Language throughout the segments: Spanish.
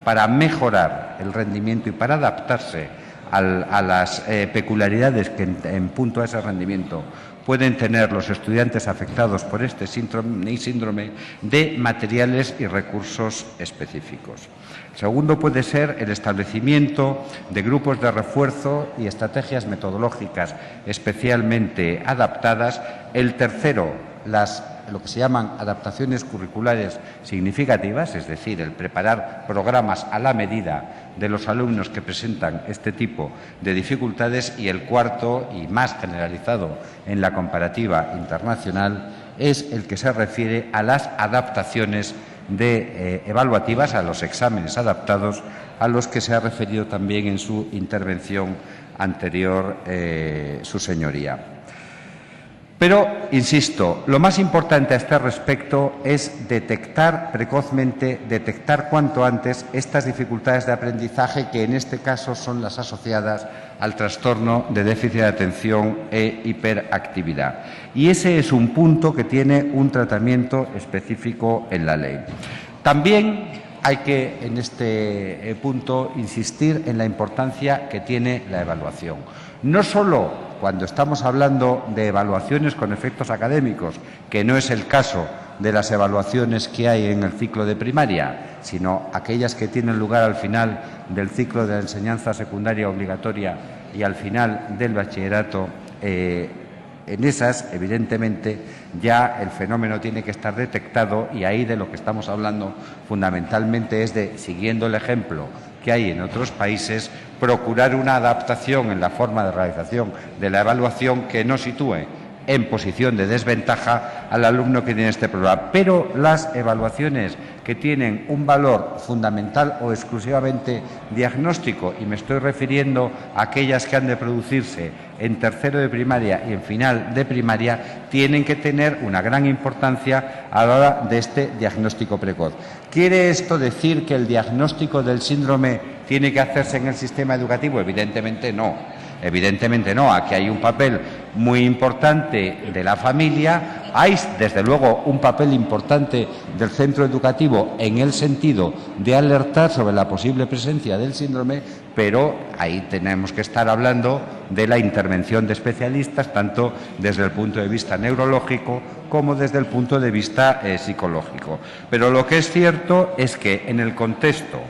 para mejorar el rendimiento y para adaptarse a las peculiaridades que en punto a ese rendimiento pueden tener los estudiantes afectados por este síndrome de materiales y recursos específicos. El segundo puede ser el establecimiento de grupos de refuerzo y estrategias metodológicas especialmente adaptadas. El tercero, lo que se llaman adaptaciones curriculares significativas, es decir, el preparar programas a la medida de los alumnos que presentan este tipo de dificultades. Y el cuarto, y más generalizado en la comparativa internacional, es el que se refiere a las adaptaciones evaluativas, a los exámenes adaptados, a los que se ha referido también en su intervención anterior su señoría. Pero, insisto, lo más importante a este respecto es detectar precozmente, detectar cuanto antes estas dificultades de aprendizaje, que en este caso son las asociadas al trastorno de déficit de atención e hiperactividad. Y ese es un punto que tiene un tratamiento específico en la ley. También hay que, en este punto, insistir en la importancia que tiene la evaluación. No solo cuando estamos hablando de evaluaciones con efectos académicos, que no es el caso de las evaluaciones que hay en el ciclo de primaria, sino aquellas que tienen lugar al final del ciclo de la enseñanza secundaria obligatoria y al final del bachillerato. En esas, evidentemente, ya el fenómeno tiene que estar detectado, y ahí de lo que estamos hablando fundamentalmente es de, siguiendo el ejemplo que hay en otros países, procurar una adaptación en la forma de realización de la evaluación que no sitúe en posición de desventaja al alumno que tiene este problema. Pero las evaluaciones que tienen un valor fundamental o exclusivamente diagnóstico, y me estoy refiriendo a aquellas que han de producirse en tercero de primaria y en final de primaria, tienen que tener una gran importancia a la hora de este diagnóstico precoz. ¿Quiere esto decir que el diagnóstico del síndrome tiene que hacerse en el sistema educativo? Evidentemente no. Evidentemente no. Aquí hay un papel muy importante de la familia, hay desde luego un papel importante del centro educativo en el sentido de alertar sobre la posible presencia del síndrome, pero ahí tenemos que estar hablando de la intervención de especialistas, tanto desde el punto de vista neurológico como desde el punto de vista psicológico. Pero lo que es cierto es que en el contexto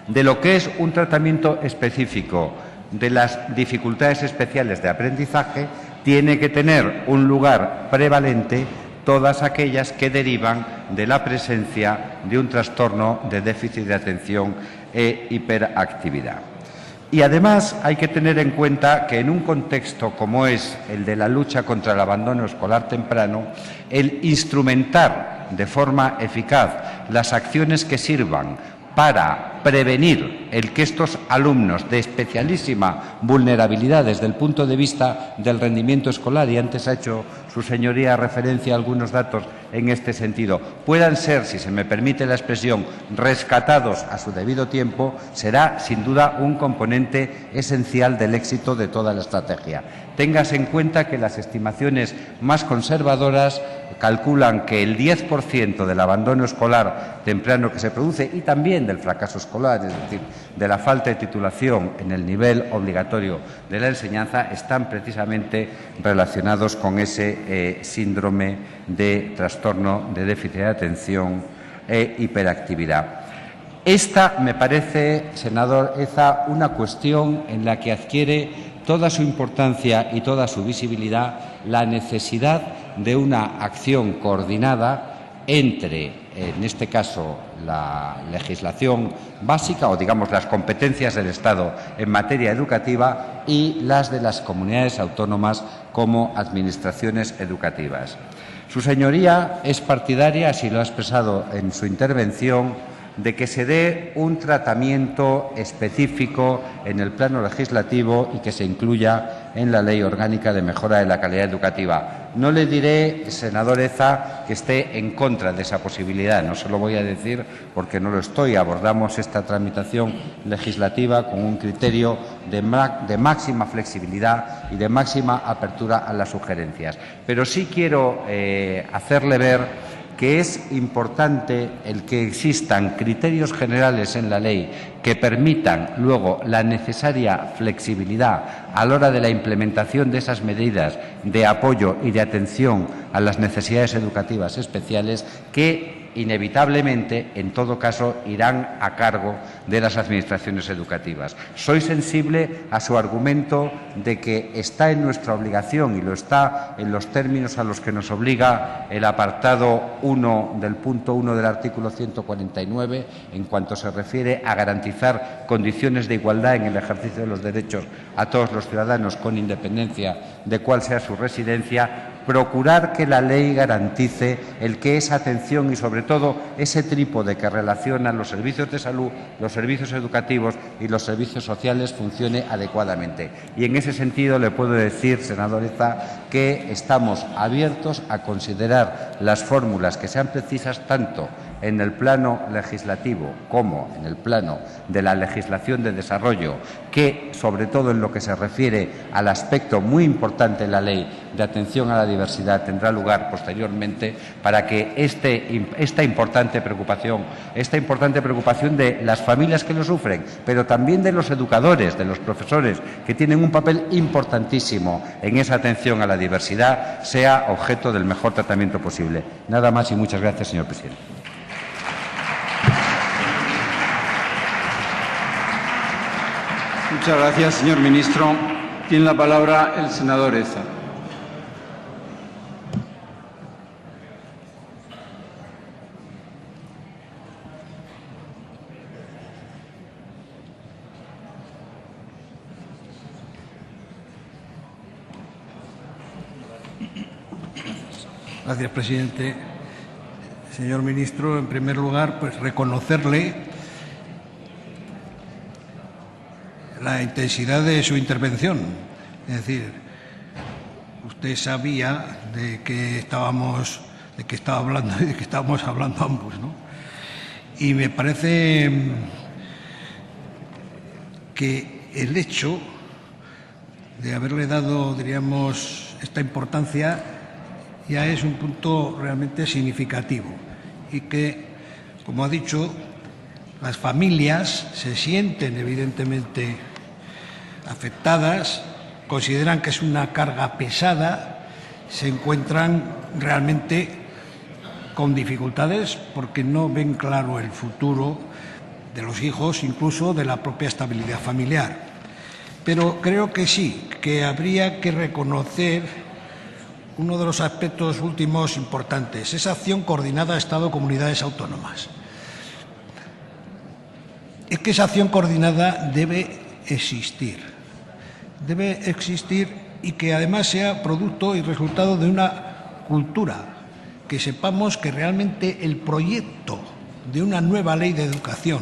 de lo que es un tratamiento específico de las dificultades especiales de aprendizaje, tiene que tener un lugar prevalente todas aquellas que derivan de la presencia de un trastorno de déficit de atención e hiperactividad. Y además hay que tener en cuenta que en un contexto como es el de la lucha contra el abandono escolar temprano, el instrumentar de forma eficaz las acciones que sirvan para prevenir el que estos alumnos de especialísima vulnerabilidad desde el punto de vista del rendimiento escolar, y antes ha hecho su señoría referencia a algunos datos en este sentido, puedan ser, si se me permite la expresión, rescatados a su debido tiempo, será sin duda un componente esencial del éxito de toda la estrategia. Téngase en cuenta que las estimaciones más conservadoras calculan que el 10% del abandono escolar temprano que se produce, y también del fracaso escolar, es decir, de la falta de titulación en el nivel obligatorio de la enseñanza, están precisamente relacionados con ese síndrome de trastorno de déficit de atención e hiperactividad. Esta me parece, senador Eza, una cuestión en la que adquiere toda su importancia y toda su visibilidad la necesidad de una acción coordinada entre, en este caso, la legislación básica o, digamos, las competencias del Estado en materia educativa y las de las comunidades autónomas como administraciones educativas. Su señoría es partidaria, así lo ha expresado en su intervención, de que se dé un tratamiento específico en el plano legislativo y que se incluya en la Ley Orgánica de Mejora de la Calidad Educativa. No le diré, senador Eza, que esté en contra de esa posibilidad, no se lo voy a decir porque no lo estoy. Abordamos esta tramitación legislativa con un criterio de máxima flexibilidad y de máxima apertura a las sugerencias. Pero sí quiero hacerle ver que es importante el que existan criterios generales en la ley que permitan luego la necesaria flexibilidad a la hora de la implementación de esas medidas de apoyo y de atención a las necesidades educativas especiales que inevitablemente, en todo caso, irán a cargo de las administraciones educativas. Soy sensible a su argumento de que está en nuestra obligación, y lo está en los términos a los que nos obliga el apartado 1 del punto 1 del artículo 149, en cuanto se refiere a garantizar condiciones de igualdad en el ejercicio de los derechos a todos los ciudadanos, con independencia de cuál sea su residencia, procurar que la ley garantice el que esa atención y, sobre todo, ese trípode que relaciona los servicios de salud, los servicios educativos y los servicios sociales funcione adecuadamente. Y en ese sentido le puedo decir, senadora, que estamos abiertos a considerar las fórmulas que sean precisas tanto en el plano legislativo como en el plano de la legislación de desarrollo, que, sobre todo en lo que se refiere al aspecto muy importante de la ley de atención a la diversidad, tendrá lugar posteriormente, para que esta importante preocupación de las familias que lo sufren, pero también de los educadores, de los profesores, que tienen un papel importantísimo en esa atención a la diversidad, sea objeto del mejor tratamiento posible. Nada más y muchas gracias, señor presidente. Muchas gracias, señor ministro. Tiene la palabra el senador Eza. Gracias, presidente. Señor ministro, en primer lugar, pues reconocerle la intensidad de su intervención. Es decir, usted sabía de qué estaba hablando y de qué estábamos hablando ambos, ¿no? Y me parece que el hecho de haberle dado, diríamos, esta importancia ya es un punto realmente significativo, y que, como ha dicho, las familias se sienten evidentemente afectadas, consideran que es una carga pesada, se encuentran realmente con dificultades porque no ven claro el futuro de los hijos, incluso de la propia estabilidad familiar. Pero creo que sí, que habría que reconocer uno de los aspectos últimos importantes, esa acción coordinada Estado-comunidades autónomas. Es que esa acción coordinada debe existir y que además sea producto y resultado de una cultura, que sepamos que realmente el proyecto de una nueva ley de educación,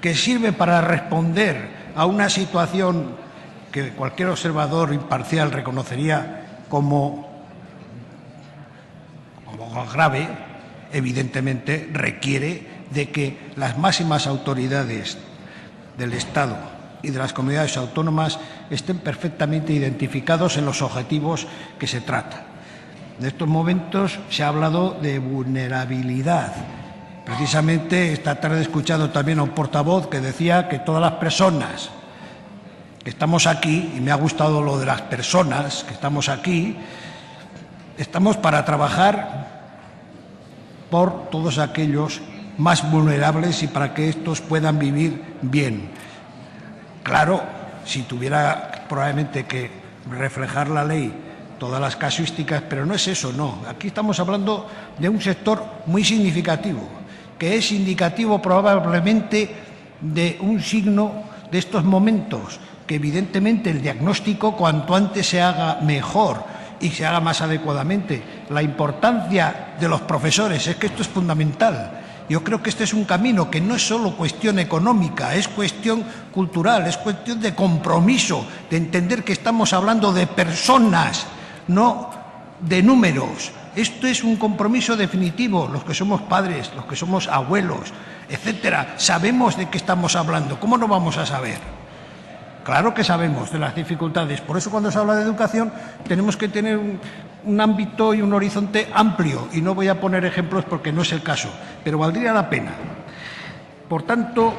que sirve para responder a una situación que cualquier observador imparcial reconocería como grave, evidentemente requiere de que las máximas autoridades del Estado y de las comunidades autónomas estén perfectamente identificados en los objetivos que se trata. En estos momentos se ha hablado de vulnerabilidad. Precisamente esta tarde he escuchado también a un portavoz que decía que todas las personas que estamos aquí, y me ha gustado lo de las personas que estamos aquí, estamos para trabajar por todos aquellos más vulnerables y para que estos puedan vivir bien. Claro, si tuviera probablemente que reflejar la ley todas las casuísticas, pero no es eso, no. Aquí estamos hablando de un sector muy significativo, que es indicativo probablemente de un signo de estos momentos, que evidentemente el diagnóstico cuanto antes se haga mejor y se haga más adecuadamente. La importancia de los profesores, es que esto es fundamental. Yo creo que este es un camino que no es solo cuestión económica, es cuestión cultural, es cuestión de compromiso, de entender que estamos hablando de personas, no de números. Esto es un compromiso definitivo. Los que somos padres, los que somos abuelos, etcétera, sabemos de qué estamos hablando. ¿Cómo no vamos a saber? Claro que sabemos de las dificultades. Por eso, cuando se habla de educación, tenemos que tener un ámbito y un horizonte amplio, y no voy a poner ejemplos porque no es el caso, pero valdría la pena. Por tanto,